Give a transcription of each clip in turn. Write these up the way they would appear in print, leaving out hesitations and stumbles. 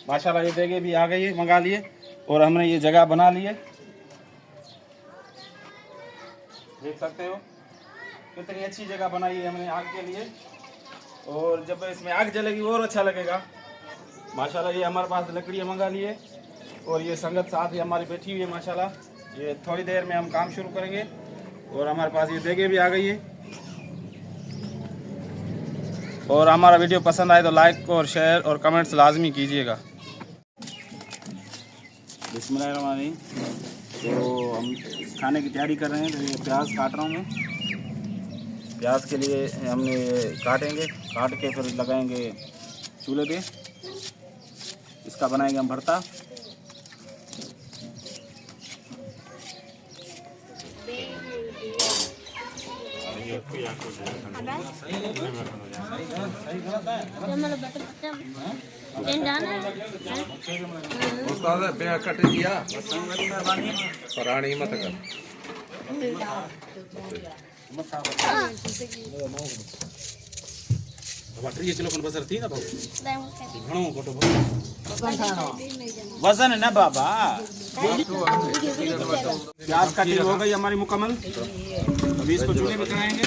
माशाल्लाह ये देगे भी आ गई है, मंगा लिए और हमने ये जगह बना ली है। देख सकते हो कितनी अच्छी जगह बनाई है हमने आग के लिए, और जब इसमें आग जलेगी और अच्छा लगेगा। माशाल्लाह ये हमारे पास लकड़ियाँ मंगा लिए और ये संगत साथ ही हमारी बैठी हुई है माशाल्लाह। ये थोड़ी देर में हम काम शुरू करेंगे और हमारे पास ये देगे भी आ गई है। और हमारा वीडियो पसंद आए तो लाइक और शेयर और कमेंट्स लाजमी कीजिएगा। बिस्मिल्लाहिर्रहमानिर्रहीम। तो हम खाने की तैयारी कर रहे हैं। तो ये प्याज काट रहा हूँ मैं। प्याज के लिए हमने काटेंगे, काट के फिर लगाएंगे चूल्हे पे। इसका बनाएंगे हम भरता। कट दिया पुरानी मत कर बसर थी ना वजन है ना बाबा। प्याज कटी हो गई हमारी मुकम्मल। अभी इसको चूल्हे पे चढ़ाएंगे।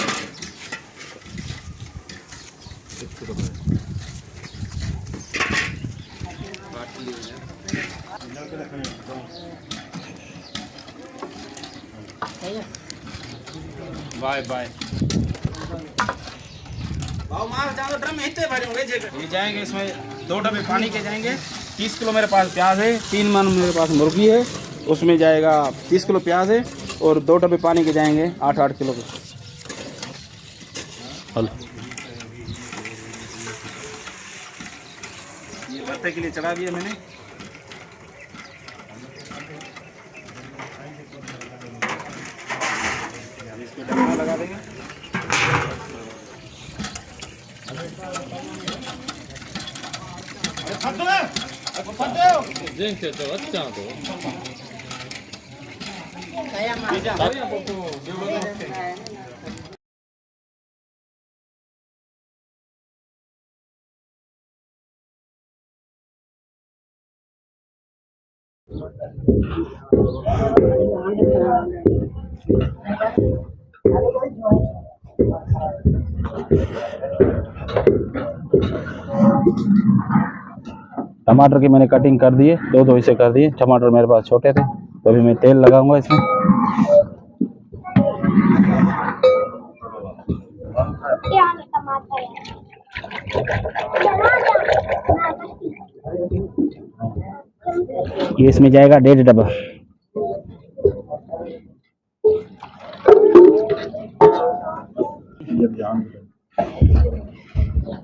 Bye bye. ये जाएंगे इसमें 2 डब्बे पानी के जाएंगे। 30 किलो मेरे पास प्याज है, 3 मन मेरे पास मुर्गी है, उसमें जाएगा 30 किलो प्याज है और 2 डब्बे पानी के जाएंगे 8-8 किलो के। हेलो ये भरते के लिए चढ़ा दिया मैंने। इस पे ढक्कन लगा देंगे। टमाटर की मैंने कटिंग कर दिए, 2 हिस्से कर दिए। टमाटर मेरे पास छोटे थे तो अभी मैं तेल लगाऊंगा इसमें। ये इसमें जाएगा 1.5 डब्बा।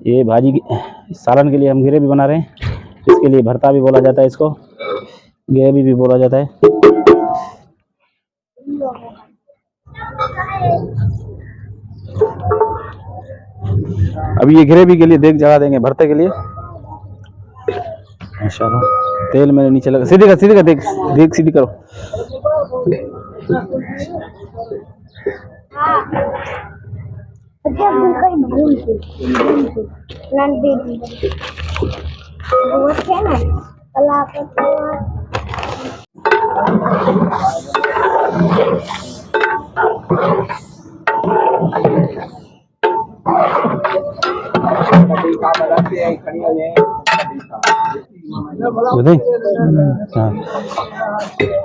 ये भाजी सालन के लिए हम ग्रेवी बना रहे हैं। इसके लिए भरता भी बोला जाता है, इसको ग्रेवी भी बोला जाता है। अभी ये ग्रेवी के लिए देख जला देंगे भरते के लिए। माशाल्लाह तेल मेरे नीचे लगा। सीधी कर देख सीधी करो।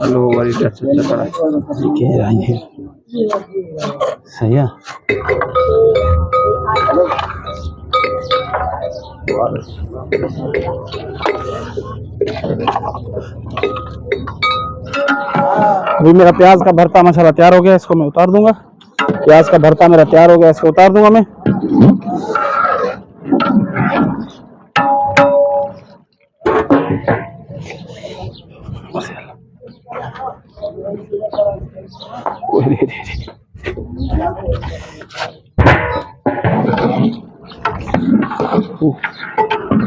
लो वाली सही है। अभी मेरा प्याज का भरता मसाला तैयार हो गया, इसको मैं उतार दूंगा। प्याज का भरता मेरा तैयार हो गया, इसको उतार दूंगा मैं।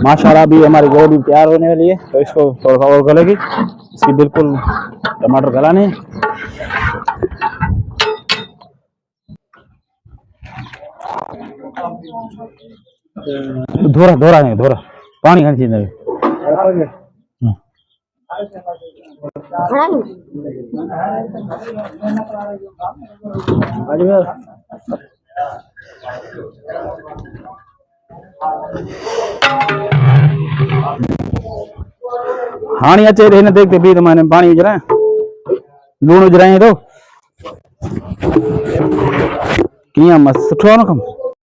माशाल्लाह अभी हमारी ग्रेवी तैयार होने वाली है, तो इसको थोड़ा सा और गलेगी। इसकी बिल्कुल टमाटर गलाने। धोरा धोरा नहीं, धोरा पानी खानी चाहिए। हानी अच्छे रहने देखते भी तो मैंने पानी उजरा लूण उजराए तो किया मस्त सुठो ना कम।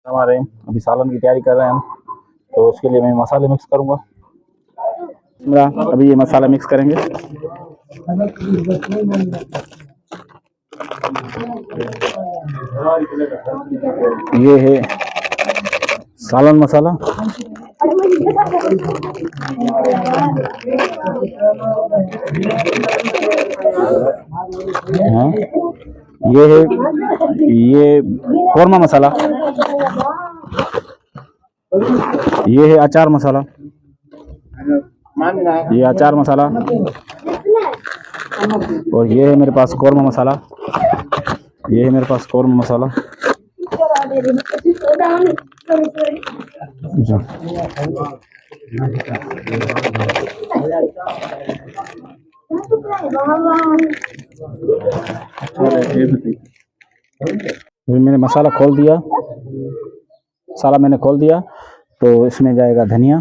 हमारे अभी सालन की तैयारी कर रहे हैं हम, तो उसके लिए मैं मसाले मिक्स करूंगा। अभी ये मसाला मिक्स करेंगे। ये है सालन मसाला। हाँ, ये कौरमा मसाला, ये है अचार मसाला, ये अचार मसाला, और ये है मेरे पास कौरमा मसाला, ये है मेरे पास कौरमा मसाला। मैंने मसाला खोल दिया, सारा मैंने खोल दिया, तो इसमें जाएगा धनिया,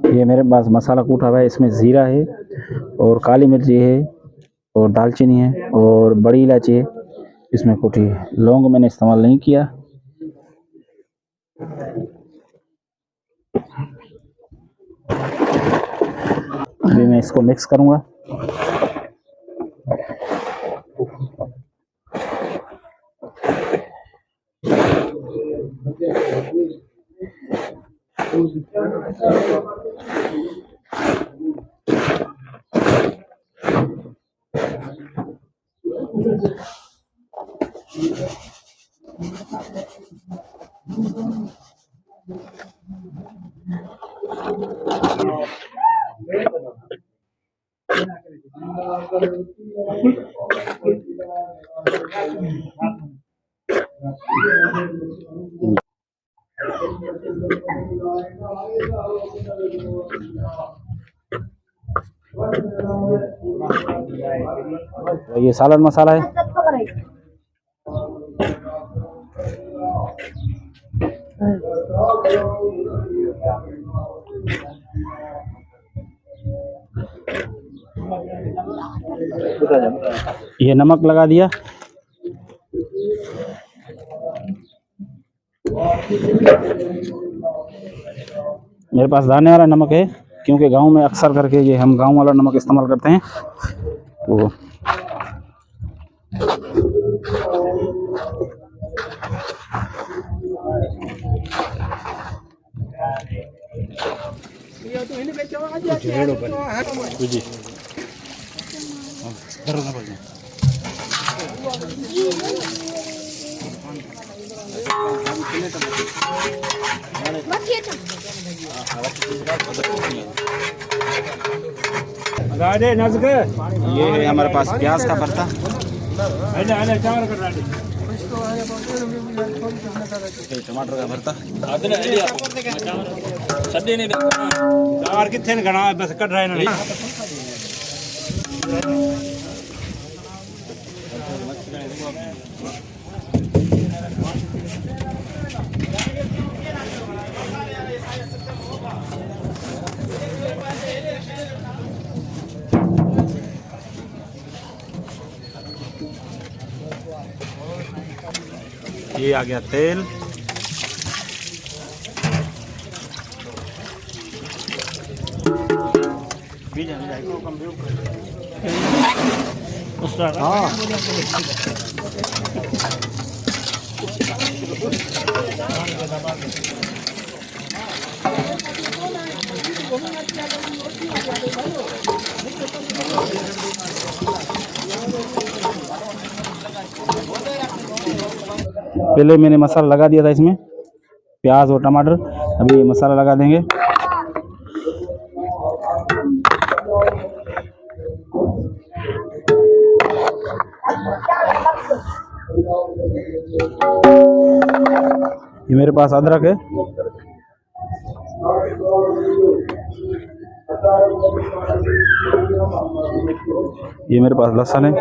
ये मेरे पास मसाला कूटा हुआ है, इसमें जीरा है और काली मिर्ची है और दालचीनी है और बड़ी इलायची है इसमें कूटी है। लौंग मैंने इस्तेमाल नहीं किया। अभी मैं इसको मिक्स करूंगा। ये सालन मसाला है। ये नमक लगा दिया। मेरे पास दाने वाला नमक है, क्योंकि गांव में अक्सर करके ये हम गांव वाला नमक इस्तेमाल करते हैं। तो ये है हमारे पास प्याज का भरता। टमाटर का भरता। कितने घना बस कट रहा है ना। ये आ गया तेल। हाँ, पहले मैंने मसाला लगा दिया था इसमें, प्याज और टमाटर। अभी मसाला लगा देंगे। ये मेरे पास अदरक है, ये मेरे पास लहसुन है,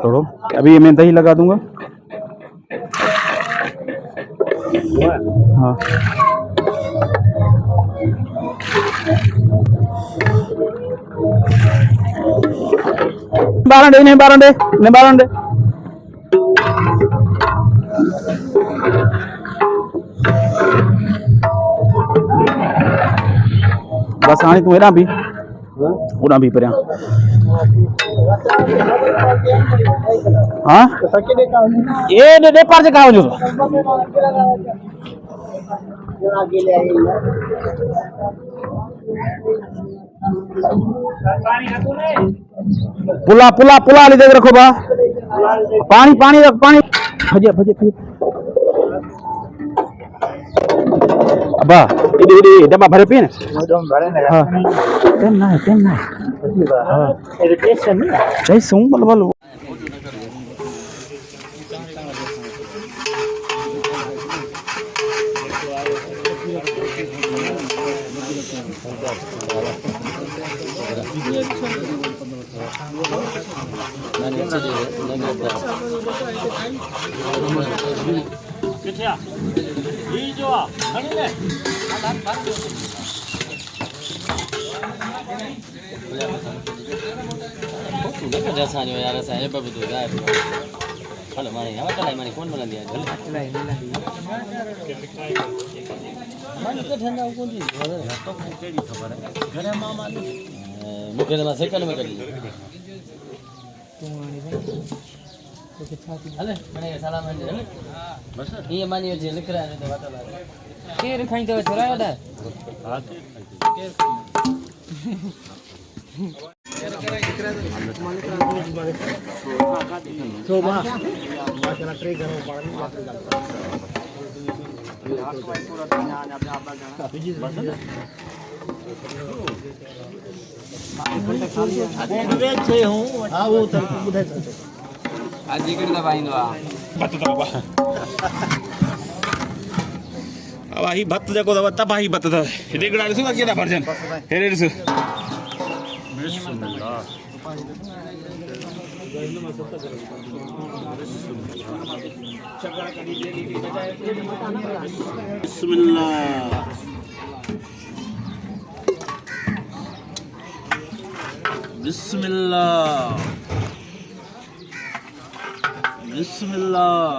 थोड़ा अभी मैं दही लगा दूंगा। हाँ बारह नहीं बारह नहीं बारह बस हाँ तू हेरा भी उड़ा भी पर हाँ ये दे पार से कहाँ जो पुला पुला पुला ले देख रखो बा पानी पानी रख पानी भजिया भजिया भजिया अब्बा ini डब्बा भरे पे ना हां टेम ना हां इरिटेशन नहीं जय सुन बल बल ये मानिए जे लिख रहा है तो बता ला के खाई तो छोरा वाला हां तो बा माशा ट्रे घर में पानी वाटर डालता हां वो तो बुधाय आज इकडे दबाइंदो भत दबा अब ही भत देखो दबा तब ही भत दबा रेगड़ा रसु का केदा वर्जन हेरे रसु बिस्मिल्लाह बिस्मिल्लाह बिस्मिल्लाह